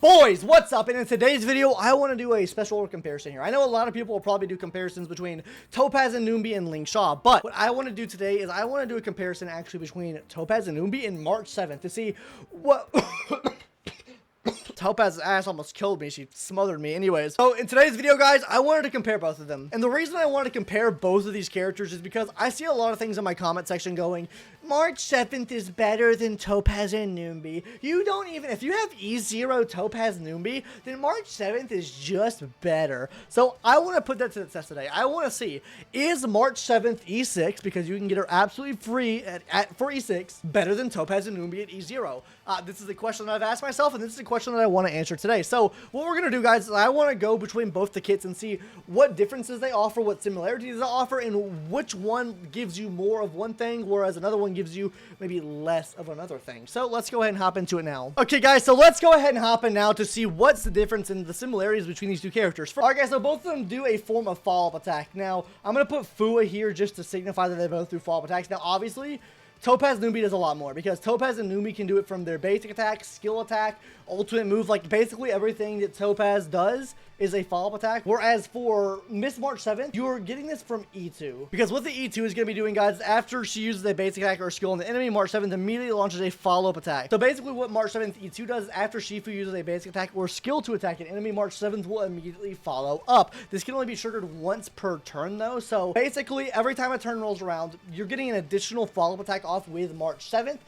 Boys, what's up? And in today's video, I want to do a special order comparison here. I know a lot of people will probably do comparisons between Topaz and Noombi and Ling Sha, but what I want to do today is I want to do a comparison actually between Topaz and Noombi in March 7th to see what... Topaz's ass almost killed me. She smothered me. Anyways, so in today's video, guys, I wanted to compare both of them. And the reason I wanted to compare both of these characters is because I see a lot of things in my comment section going, March 7th is better than Topaz and Noombi. You don't even, if you have E0 Topaz Noombi, then March 7th is just better. So I want to put that to the test today. I want to see, is March 7th E6, because you can get her absolutely free for E6, better than Topaz and Noombi at E0? This is a question that I've asked myself, and this is a question that I want to answer today. So what we're going to do, guys, is I want to go between both the kits and see what differences they offer, what similarities they offer, and which one gives you more of one thing, whereas another one gives you maybe less of another thing. So let's go ahead and hop into it now. Okay, guys, so let's go ahead and hop in now to see what's the difference in the similarities between these two characters. Alright, guys, so both of them do a form of follow-up attack. Now, I'm going to put Fua here just to signify that they both do follow-up attacks. Now, obviously, Topaz Noombi does a lot more because Topaz and Noombi can do it from their basic attack, skill attack, ultimate move, like basically everything that Topaz does is a follow-up attack. Whereas for Miss March 7th, you're getting this from E2. Because what the E2 is going to be doing, guys, after she uses a basic attack or skill on the enemy, March 7th immediately launches a follow-up attack. So basically what March 7th E2 does is after Shifu uses a basic attack or skill to attack an enemy, March 7th will immediately follow up. This can only be triggered once per turn though. So basically every time a turn rolls around, you're getting an additional follow-up attack off with March 7th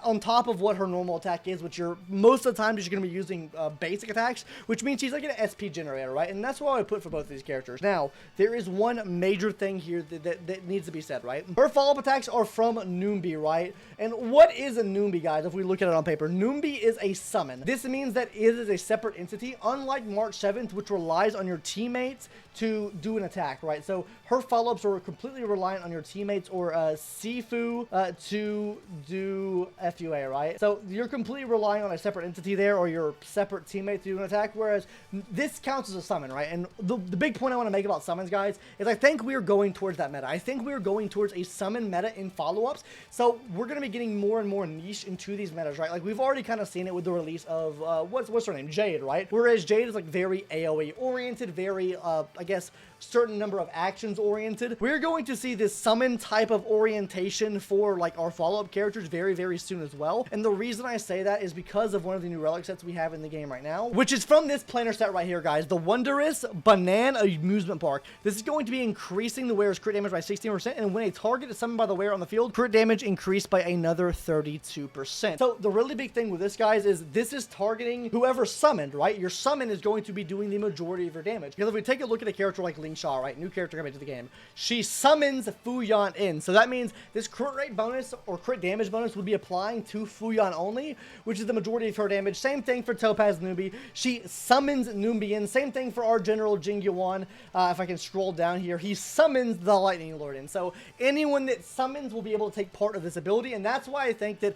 on top of what her normal attack is, which you're most of the time just going to be using basic attacks, which means she's like an SP generator, right? And that's what I put for both of these characters. Now, there is one major thing here that needs to be said, right? Her follow-up attacks are from Noombi, right? And what is a Noombi, guys, if we look at it on paper? Noombi is a summon. This means that it is a separate entity, unlike March 7th, which relies on your teammates to do an attack, right? So her follow-ups are completely reliant on your teammates or Sifu to do FUA, right? So you're completely relying on a separate entity there or your separate teammate to do an attack, whereas this counts as a summon, right? And the big point I want to make about summons, guys, is I think we're going towards that meta. I think we're going towards a summon meta in follow-ups. So we're going to be getting more and more niche into these metas, right? Like we've already kind of seen it with the release of, what's her name? Jade, right? Whereas Jade is like very AoE oriented, very, I guess, certain number of actions oriented. We're going to see this summon type of orientation for like our follow-up characters very, very soon as well. And the reason I say that is because of one of the new relic sets we have in the game right now, which is from this planar set right here, guys, the Wondrous Banana Amusement Park. This is going to be increasing the wearer's crit damage by 16%, and when a target is summoned by the wearer on the field, crit damage increased by another 32%. So the really big thing with this, guys, is this is targeting whoever summoned, right? Your summon is going to be doing the majority of your damage. Because if we take a look at a character like Ling Sha, right, new character coming into the game, she summons Fuyan in. So that means this crit rate bonus or crit damage bonus would be applying to Fuyan only, which is the majority of her damage. Same thing for Topaz Noombi. She summons Noombi in. Same thing for our General Jing Yuan. If I can scroll down here, he summons the Lightning Lord in. So anyone that summons will be able to take part of this ability, and that's why I think that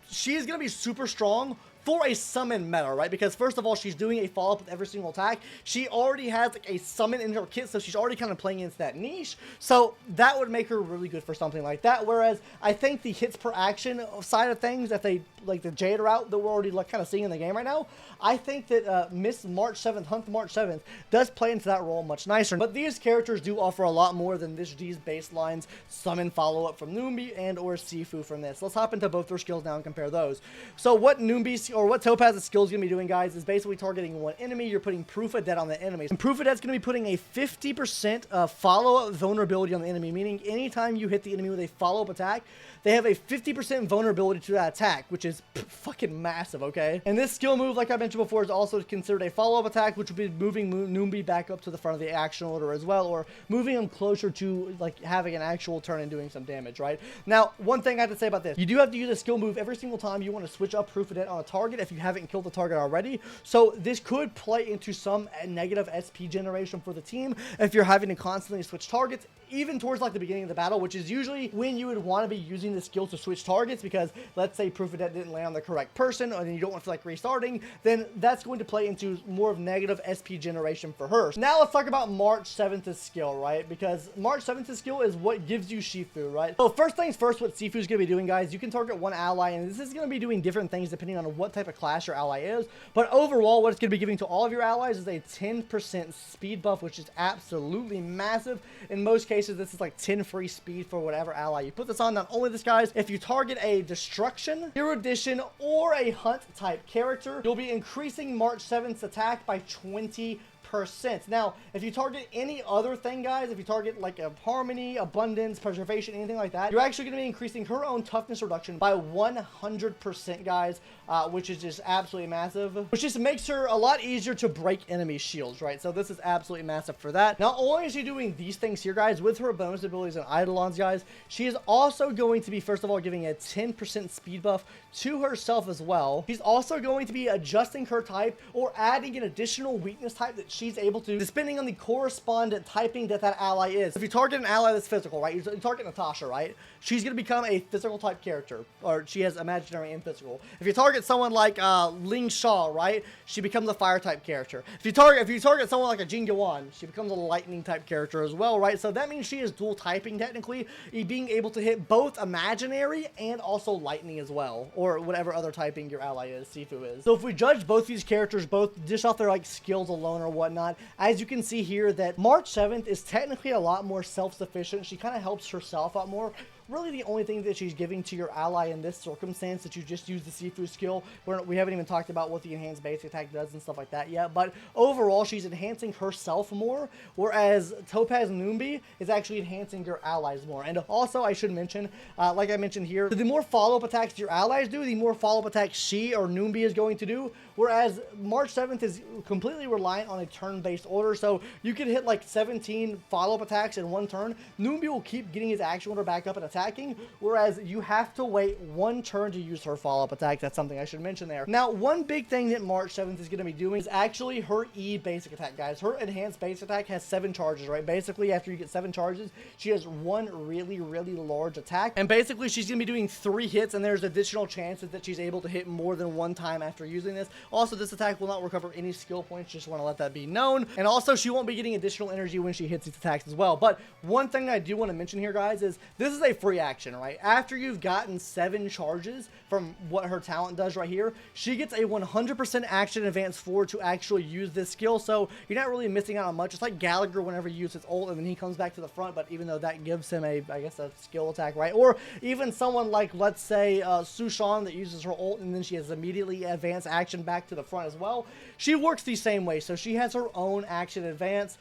she's going to be super strong for a summon meta, right? Because first of all, she's doing a follow-up with every single attack. She already has like a summon in her kit, so she's already kind of playing into that niche. So that would make her really good for something like that. Whereas I think the hits per action side of things, if they like the Jade route that we're already like kind of seeing in the game right now, I think that Miss March 7th, Hunt March 7th, does play into that role much nicer. But these characters do offer a lot more than these baselines, summon follow-up from Noombi and or Sifu from this. Let's hop into both their skills now and compare those. So what Noombi or what Topaz's skill is going to be doing, guys, is basically targeting one enemy. You're putting Proof of Dead on the enemy. And Proof of Dead's going to be putting a 50% follow-up vulnerability on the enemy, meaning anytime you hit the enemy with a follow-up attack, they have a 50% vulnerability to that attack, which is fucking massive, okay? And this skill move, like I mentioned before, is also considered a follow-up attack, which would be moving Noombi back up to the front of the action order as well, or moving him closer to like having an actual turn and doing some damage, right? Now, one thing I have to say about this, you do have to use a skill move every single time you want to switch up Proof of Dead on a target if you haven't killed the target already. So this could play into some negative SP generation for the team if you're having to constantly switch targets, even towards like the beginning of the battle, which is usually when you would want to be using the skill to switch targets, because let's say Proof of Dead didn't land on the correct person and you don't want to feel like restarting, then that's going to play into more of negative SP generation for her. Now let's talk about March 7th's skill, right? Because March 7th's skill is what gives you Shifu, right? So first things first, what Sifu's going to be doing, guys, you can target one ally, and this is going to be doing different things depending on what what type of class your ally is. But overall, what it's going to be giving to all of your allies is a 10% speed buff, which is absolutely massive. In most cases, this is like 10 free speed for whatever ally you put this on. Not only this, guys, if you target a destruction, erudition, or a hunt type character, you'll be increasing March 7th's attack by 20%. Now, if you target any other thing, guys, if you target like a harmony, abundance, preservation, anything like that, you're actually going to be increasing her own toughness reduction by 100%, guys, which is just absolutely massive, which just makes her a lot easier to break enemy shields, right? So this is absolutely massive for that. Not only is she doing these things here, guys, with her bonus abilities and eidolons, guys, she is also going to be, first of all, giving a 10% speed buff to herself as well. She's also going to be adjusting her type or adding an additional weakness type that she's able to, depending on the correspondent typing that ally is. If you target an ally that's physical, right? You target Natasha, right? She's going to become a physical type character, or she has imaginary and physical. If you target someone like Ling Shaw, right? She becomes a fire type character. If you target someone like a Jing Yuan, she becomes a lightning type character as well, right? So that means she is dual typing technically, being able to hit both imaginary and also lightning as well, or whatever other typing your ally is, Sifu is. So if we judge both these characters, both just off their like skills alone or whatnot, as you can see here that March 7th is technically a lot more self-sufficient. She kind of helps herself out more. Really, the only thing that she's giving to your ally in this circumstance that you just use the Sifu skill, we haven't even talked about what the enhanced basic attack does and stuff like that yet, but overall, she's enhancing herself more, whereas Topaz Numbi is actually enhancing your allies more. And also, I should mention, like I mentioned here, the more follow-up attacks your allies do, the more follow-up attacks she or Numbi is going to do, whereas March 7th is completely reliant on a turn-based order, so you can hit like 17 follow-up attacks in one turn. Numbi will keep getting his action order back up and attacking, whereas you have to wait one turn to use her follow-up attack. That's something I should mention there. Now, one big thing that March 7th is going to be doing is actually her E basic attack, guys. Her enhanced basic attack has 7 charges, right? Basically, after you get 7 charges, she has one really, really large attack, and basically, she's going to be doing 3 hits, and there's additional chances that she's able to hit more than one time after using this. Also, this attack will not recover any skill points, just want to let that be known, and also, she won't be getting additional energy when she hits these attacks as well. But one thing I do want to mention here, guys, is this is a free action, right? After you've gotten 7 charges from what her talent does right here, she gets a 100% action advance forward to actually use this skill, so you're not really missing out on much. It's like Gallagher whenever he uses his ult and then he comes back to the front, but even though that gives him a, I guess, a skill attack, right? Or even someone like, let's say, Sushan that uses her ult and then she has immediately advanced action back to the front as well. She works the same way, so she has her own action advance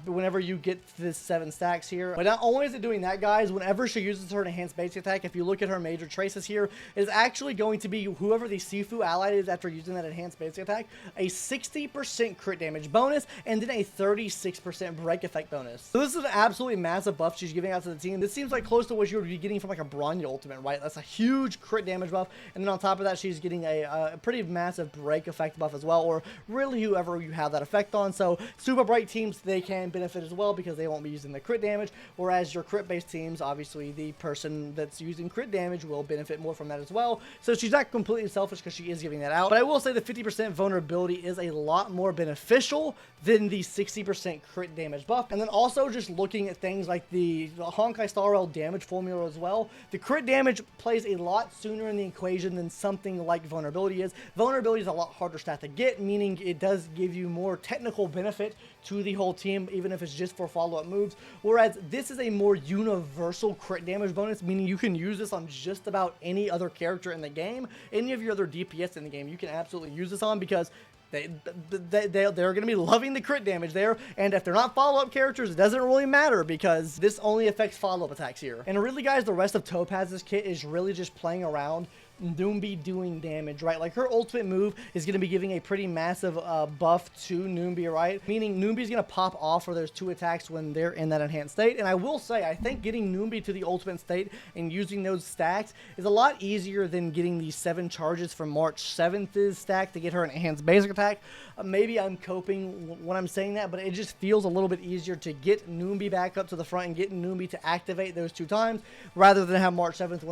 whenever you get this 7 stacks here. But not only is it doing that, guys, whenever she uses her enhanced basic attack, if you look at her major traces here, it is actually going to be whoever the Sifu ally is after using that enhanced basic attack, a 60% crit damage bonus, and then a 36% break effect bonus. So this is an absolutely massive buff she's giving out to the team. This seems like close to what you would be getting from like a Bronya ultimate, right? That's a huge crit damage buff, and then on top of that, she's getting a pretty massive break effect buff as well, or really whoever you have that effect on. So super bright teams, they can benefit as well because they won't be using the crit damage, whereas your crit based teams, obviously the person that's using crit damage will benefit more from that as well. So she's not completely selfish because she is giving that out, but I will say the 50% vulnerability is a lot more beneficial than the 60% crit damage buff. And then also just looking at things like the Honkai Star Rail damage formula as well, the crit damage plays a lot sooner in the equation than something like vulnerability is. Vulnerability is a lot harder stat to get, meaning it does give you more technical benefit to the whole team, even if it's just for follow-up moves, whereas this is a more universal crit damage bonus, meaning you can use this on just about any other character in the game, any of your other DPS in the game, you can absolutely use this on because they're going to be loving the crit damage there, and if they're not follow-up characters, it doesn't really matter because this only affects follow-up attacks here. And really, guys, the rest of Topaz's kit is really just playing around Numbi doing damage, right? Like her ultimate move is going to be giving a pretty massive buff to Numbi, right? Meaning Numbi's going to pop off for those 2 attacks when they're in that enhanced state. And I will say, I think getting Numbi to the ultimate state and using those stacks is a lot easier than getting the 7 charges from March 7th's stack to get her an enhanced basic attack. Maybe I'm coping when I'm saying that, but it just feels a little bit easier to get Numbi back up to the front and get Numbi to activate those 2 times rather than have March 7th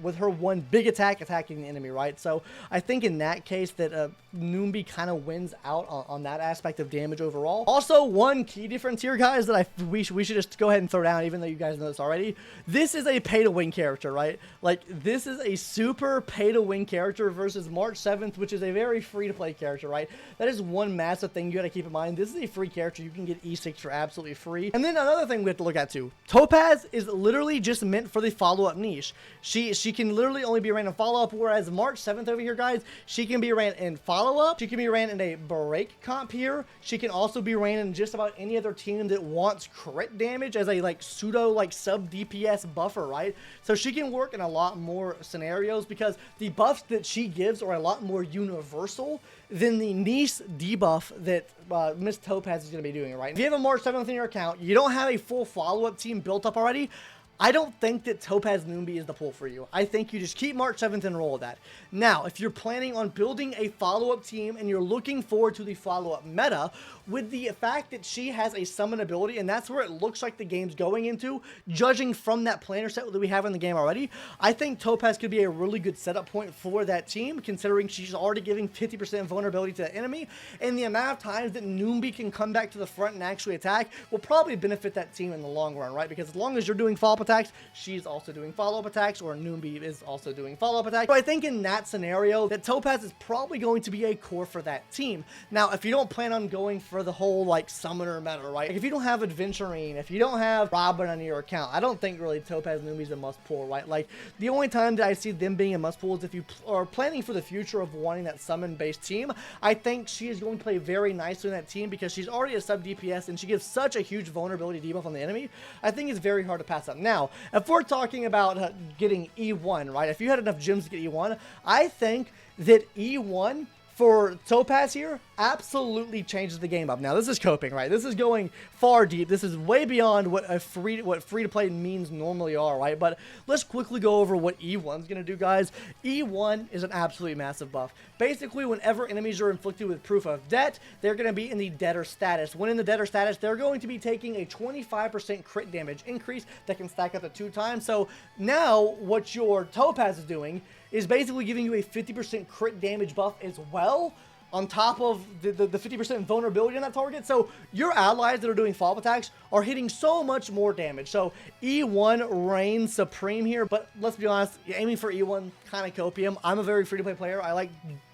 with her one big attack back attacking the enemy, right? So I think in that case that Noombi kind of wins out on that aspect of damage overall. Also, one key difference here, guys, that we should just go ahead and throw down, even though you guys know this already. This is a pay-to-win character, right? Like, this is a super pay-to-win character versus March 7th, which is a very free-to-play character, right? That is one massive thing you got to keep in mind. This is a free character. You can get E6 for absolutely free. And then another thing we have to look at too. Topaz is literally just meant for the follow-up niche. She can literally only be ran in follow-up, whereas March 7th over here, guys, she can be ran in follow-up. She can be ran in a break comp here. She can also be ran in just about any other team that wants crit damage as a like pseudo like sub DPS buffer, right? So she can work in a lot more scenarios because the buffs that she gives are a lot more universal than the niche debuff that Miss Topaz is going to be doing, right? If you have a March 7th in your account, you don't have a full follow-up team built up already, I don't think that Topaz Noombi is the pull for you. I think you just keep March 7th and roll with that. Now, if you're planning on building a follow-up team and you're looking forward to the follow-up meta, with the fact that she has a summon ability, and that's where it looks like the game's going into, judging from that planner set that we have in the game already, I think Topaz could be a really good setup point for that team, considering she's already giving 50% vulnerability to the enemy, and the amount of times that Noombi can come back to the front and actually attack will probably benefit that team in the long run, right? Because as long as you're doing follow-up attacks, she's also doing follow-up attacks, or Noombi is also doing follow-up attacks. So I think in that scenario, that Topaz is probably going to be a core for that team. Now, if you don't plan on going for the whole, like, summoner meta, right? Like, if you don't have Adventurine, if you don't have Robin on your account, I don't think really Topaz Noombi is a must-pull, right? Like, the only time that I see them being a must-pull is if you are planning for the future of wanting that summon-based team. I think she is going to play very nicely in that team because she's already a sub-DPS and she gives such a huge vulnerability debuff on the enemy. I think it's very hard to pass up. Now, if we're talking about getting E1, right? If you had enough gems to get E1, I think that E1 for Topaz here absolutely changes the game up. Now, this is coping, right? This is going far deep. This is way beyond what free-to-play means normally are, right? But let's quickly go over what E1 is going to do, guys. E1 is an absolutely massive buff. Basically, whenever enemies are inflicted with proof of debt, they're going to be in the debtor status. When in the debtor status, they're going to be taking a 25% crit damage increase that can stack up to 2 times. So now what your Topaz is doing is basically giving you a 50% crit damage buff as well, on top of the 50% vulnerability on that target. So your allies that are doing follow-up attacks are hitting so much more damage. So E1 reigns supreme here, but let's be honest, aiming for E1 kind of copium. I'm a very free-to-play player. I like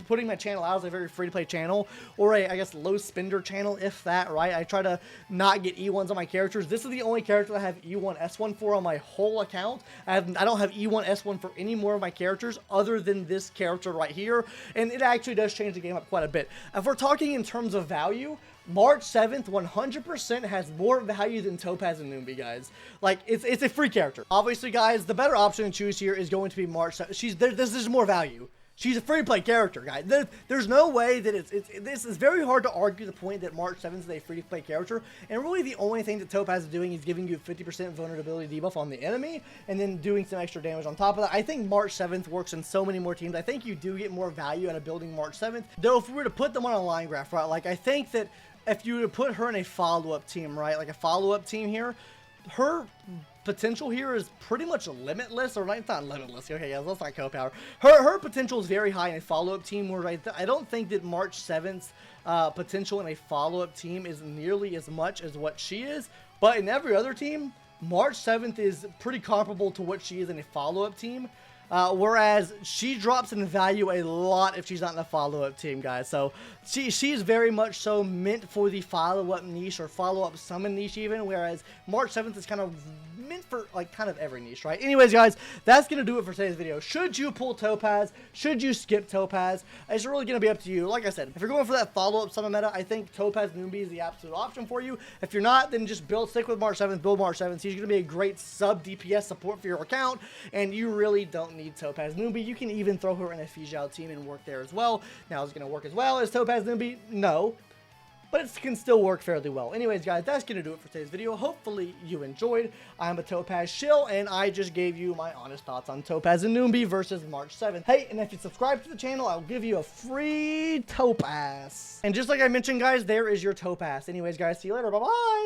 putting my channel out as a very free-to-play channel, or a, I guess, low-spender channel, if that, right? I try to not get E1s on my characters. This is the only character I have E1 S1 for on my whole account. I don't have E1 S1 for any more of my characters other than this character right here, and it actually does change the game up quite a bit. If we're talking in terms of value, March 7th 100% has more value than Topaz and Noombi, guys. Like, it's a free character. Obviously, guys, the better option to choose here is going to be March 7th. This is more value. She's a free-to-play character, guys. There's no way that this is very hard to argue the point that March 7th is a free-to-play character, and really the only thing that Topaz is doing is giving you 50% vulnerability debuff on the enemy, and then doing some extra damage on top of that. I think March 7th works in so many more teams. I think you do get more value out of building March 7th. Though, if we were to put them on a line graph, right, like, I think that if you were to put her in a follow-up team, right, like a follow-up team here, her potential here is pretty much limitless, or it's not limitless. Okay, yeah, let's not co-power. Her potential is very high in a follow-up team, where I don't think that March 7th's potential in a follow-up team is nearly as much as what she is, but in every other team, March 7th is pretty comparable to what she is in a follow-up team. Whereas she drops in value a lot if she's not in a follow-up team, guys. So she's very much so meant for the follow-up niche, or follow-up summon niche even, whereas March 7th is kind of meant for, like, kind of every niche, right? Anyways, guys, that's going to do it for today's video. Should you pull Topaz? Should you skip Topaz? It's really going to be up to you. Like I said, if you're going for that follow-up summon meta, I think Topaz Noombi is the absolute option for you. If you're not, then just stick with March 7th, build March 7th. She's going to be a great sub-DPS support for your account, and you really don't need Topaz Noombi. You can even throw her in a Fijao team and work there as well. Now, is it going to work as well as Topaz Noombi? No. But it can still work fairly well. Anyways, guys, that's going to do it for today's video. Hopefully you enjoyed. I'm a Topaz shill, and I just gave you my honest thoughts on Topaz and Noombi versus March 7th. Hey, and if you subscribe to the channel, I'll give you a free Topaz. And just like I mentioned, guys, there is your Topaz. Anyways, guys, see you later. Bye-bye.